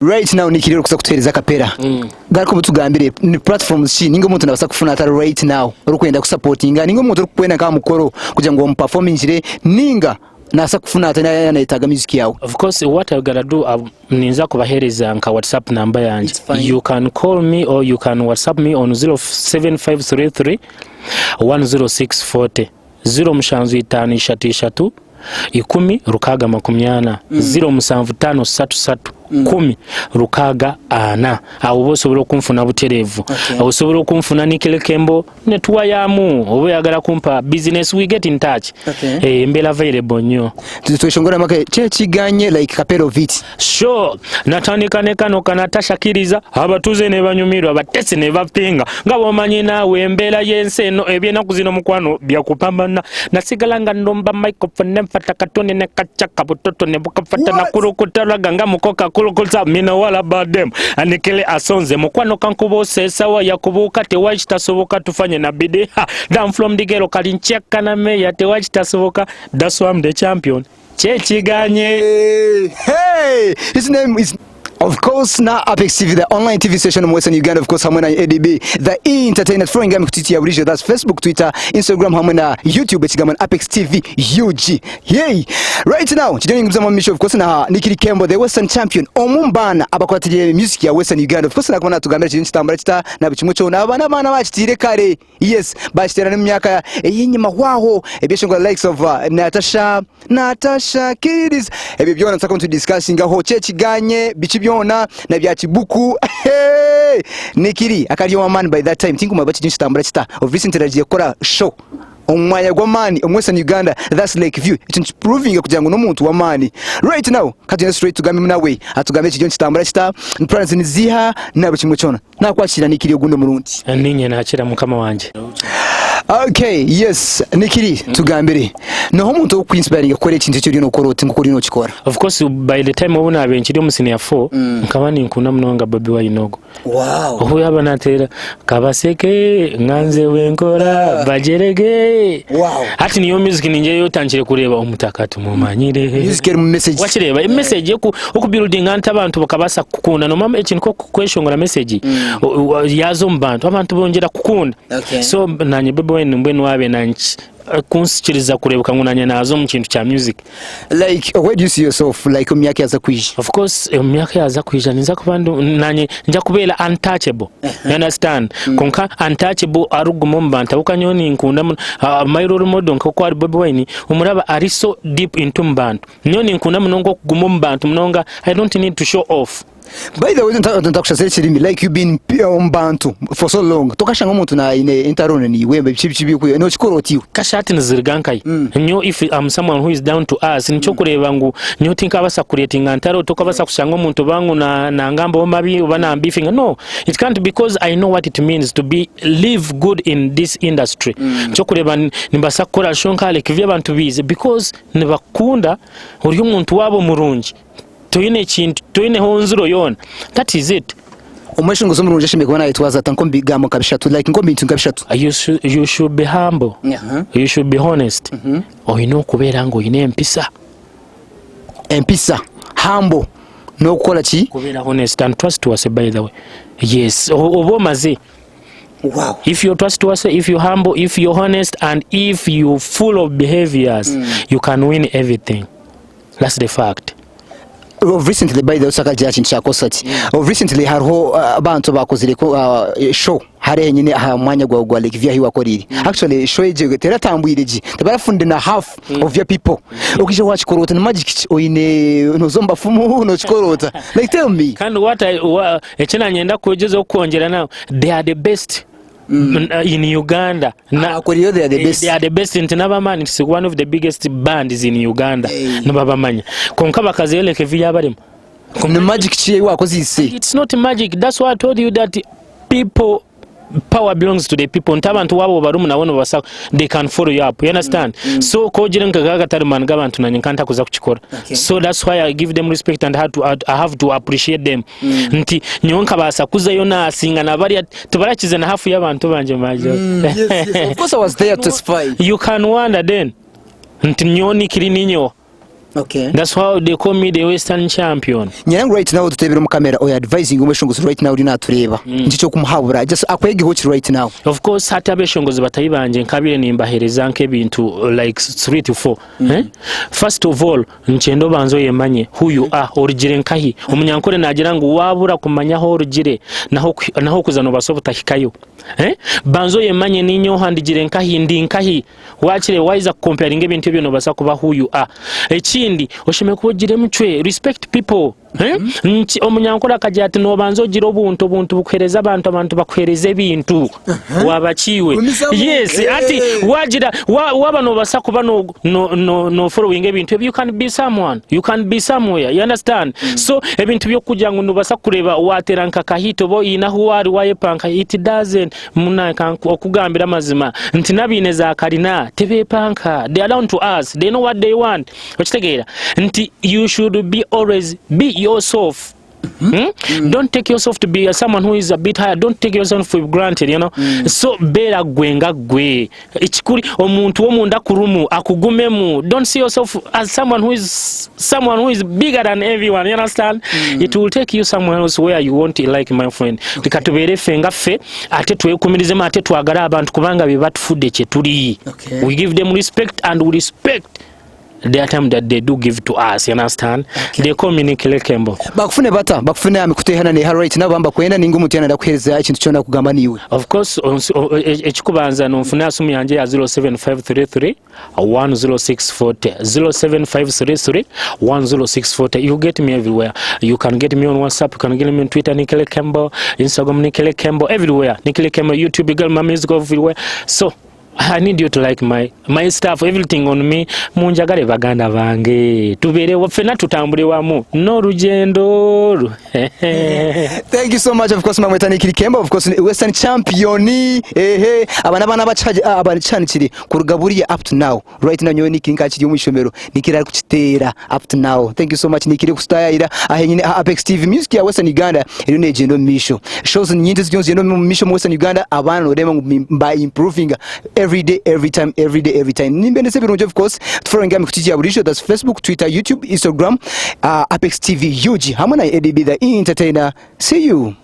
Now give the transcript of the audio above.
Right now Nikiri rukuza kutuhereza kapera. Gariko mutugambire ni platforms shi ningo muntu nabasa kufuna ata right now rukwenda kusupportinga ningo muntu rukwenda kama mukoro kugira ngo performingire ninga nasa kufuna ata yanayitaga music yawe. Of course what I gotta do ninza kubahereza nka WhatsApp number yanje. You can call me or you can WhatsApp me on 07533 10640 0 ikumi rukaga makumyana 07533 10 rukaga ana abo bose bolo kumfuna buterevu abo sobolo kumfuna nikile kembo netwa yamu obo yagala kumpa business we get in touch mbela available nyo tushongora make cheganye like kapero vit sure natandikane kano kanatashakiriza abatuze ne banyumirwa batese ne bapinga ngabo manyi nawe mbela yense no ebyena kuzino mukwano bya kupambana nasigalanga ndomba microphone nemfata katone ne kachaka butoto ne bukafata na kurukutaraga ngamukoka kulukulza mina wala badem anikele asonze mukwano kankubo sesawa yakubuka tewachita soboka tufanye na bide down from the gero kalincheka na meya tewachita soboka that's why I'm the champion chechiganye hey his name is of course na Apex TV, the online TV station in Western Uganda, of course hamwe na ADB the entertainment front game kutiti ya bulijo, that's Facebook, Twitter, Instagram hamwe na YouTube ekigama Apex TV UG. Yay right now chideni ngumza misho of course na Nikiri Kembo the Western champion omumbana abakwatije music ya Western Uganda, of course nakona tugambira kintu kitambara kita na bikimucho na bana bachitire kare yes bachitira n'imyaka yinyuma waho ebyeshonga likes of Natasha Kids ebyo byona nsaka to discussing aho chechiganye bichi na bya kibuku Nikiri akariyo man by that time tinguma bachidinshi tambura kita of recent ragiye kora show omwanya gwa mani omwesa Uganda, that's like view it's proving kugira ngo no muntu wa mani right now kati straight tugambe nawe atugambe kijyo kitambura kita plans niziha nabo kimwechona nakwakira Nikiri ogundo murundi ninye nakira mukama wanje. Okay, yes, Nikiri tugambire no muntu wo kwinspiring akore ikintu cyo rino koroti ngo kuri no kikora. Of course by the time ubona abenshi mu senior 4 nkabani nkuna mnonga Baby Wayinogo. Wow. Oho yabanatera kabaseke nganze wenkora bajerege. Wow. Ati niyo music ninje yotangire kureba umutakatu mumanyire. Music eri message. Wachireba message ku building anta abantu bakabasa kukunda no mama ekintu ko kweshongora message yazo mbantu abantu bongera kukunda. Okay. So nanye Baby mbwenu wabe nanchi kunsikiriza kurebuka ngunanya nazo mu kintu cha music. Like where do you see yourself like myaka yaza kwija? Of course myaka yaza kwija ninza kubandu nanye nja kubela untouchable. You understand? Konka untouchable arugumo mbanta ukanyoni nkunda my role model nkoko ari Baby Wine umuraba ari so deep into mbantu. Nyoni nkunda munongo kugumo mbantu munonga I don't need to show off. By the way, don't like you've been Bantu for so long. Tokashanga umuntu na ine interone ni wembe chibi kuyo no chikoroti kashati nzirigankai nyo if I'm someone who is down to us nicho kureba ngo nyo think abasa creating antaro tokabasa kushanga umuntu bangu na ngambo mabi ubana ambifinga no it can't because I know what it means to be live good in this industry ncho kureba nimbasa kora shonkale kivya abantu bize because nibakunda uri umuntu wabo murungi toine chintu toine honzuro yona that is it umeshingo zomurunje shime kubona itwaza tankombi gamo kabishatu like ngombi ntunga bishatu you should be humble you should be honest oyino kubera ngo ine empisa humble no kola chi kubera honest and trustworthy by the way yes obo maze. Wow. If you're trustworthy, if you're humble, if you're honest and if you're full of behaviors you can win everything. That's the fact. Recently by the Osaka Judge Chakosati recently hariho abantu bakozire ko show hare nyine mwanya gwa like vya hiwa koriri actually show eje teratambwire ji tabarafunde na half of your people ukije watch korota na magic oine nozomba fumu no chikorota like tell me kind what echena nyenda kugeza okongera now they are the best in Uganda. They are the best. They are the best in Nabamani. It's one of the biggest bands in Uganda. Nabamanya. Konka bakazele kevya barimo. The magic chiye wakozise. It's not magic. That's why I told you that people power belongs to the people. Ntabantu wabo barumu na wono basa they can follow you up. You understand? So kojire nkagaga tarimana gabantu na nyankanta kuza kuchikora. So that's why I give them respect and I have to appreciate them. Nti nyonka basa kuza yona asinga na bari tubarakize na hafu y'abantu banje majo. Yes. Of course I was there to spy. You can wonder then. Nti nyoni kiri ninyo. Okay. That's how they call me the Western champion. Nyangu right now tutebera mu camera or advising umeshongozi right now uri tureba. Ngicho kumuhabura just akwege hochi right now. Of course hata abeshongozi batayibanje nkabire nimbahereza nk'ebintu like 3 to 4. First of all nchendo banzo yemanye who you are origire nkahi umunyankore nagira ngo wabura kumanya ho origire naho kuzano basobutahikayo. Banzo yemanye ninyo handigire nkahi ndi nkahi wakire wise comparing ebintu byo no basa kuba who you are. Ekindi oshime kugire mchwe respect people. Omunyankore akajya ati no banzo gira obuntu bukwereza abantu bakwereza ebintu wabachiwe. Yes ati wagira waba no basa kuba no following ebintu you can be someone, you can be somewhere, you understand? So ebintu byo kujya ngo no basa kureba wateranka kahito bo inaho wari wayepanka it doesn't munaka okugambira mazima nti nabine za karina tebepanka they are down to us, they know what they want. Ochitegera nti you should be always be yourself. Don't take yourself to be someone who is a bit higher. Don't take yourself for granted, you know. So bera gwenga gwe ichikuri omuntu omunda kurumu akugumemu. Don't see yourself as someone who is bigger than everyone, you understand? It will take you somewhere else where you want it, like my friend. Tikatubere fenga fe ate twekumirize ate twagala abantu kubanga be batufudde kye tuli. We give them respect and we respect the time that they do give to us, you understand? They call me Nikile Kembo. Bakufune bakufune amikutehana ne right now bamba kwenda ningu mutyana ndakuhereza ikintu cyona kugamba niwe. Of course ekikubanza no mfuna asumi yanje ya 07533 10640 07533 10640. You get me everywhere. You can get me on WhatsApp, you can get me on Twitter Nikile Kembo, Instagram Nikile Kembo, everywhere. Nikile Kembo, YouTube, girl, my music everywhere. So I need you to like my stuff, everything on me. Munjagale baganda bange tubere wafena tutambule wamu no rugendo. Thank you so much. Of course Mamweta Nikile Kembo, of course Western champion. Abana bacaje abacanikiri kurugaburiye up to now. Right now nyowe Nikile nkakiri umwishomero Nikile kukitera up to now. Thank you so much Nikile kustayira ahenyine Apex TV music ya Western Uganda ino negendo misho shows nyinti zionze no misho mu Western Uganda abantu rema by improving every day, every time. Nimbende se birunje of course following game kutijia burisho, that's Facebook, Twitter, YouTube, Instagram, Apex TV UG hamwe na ADB the entertainer. See you.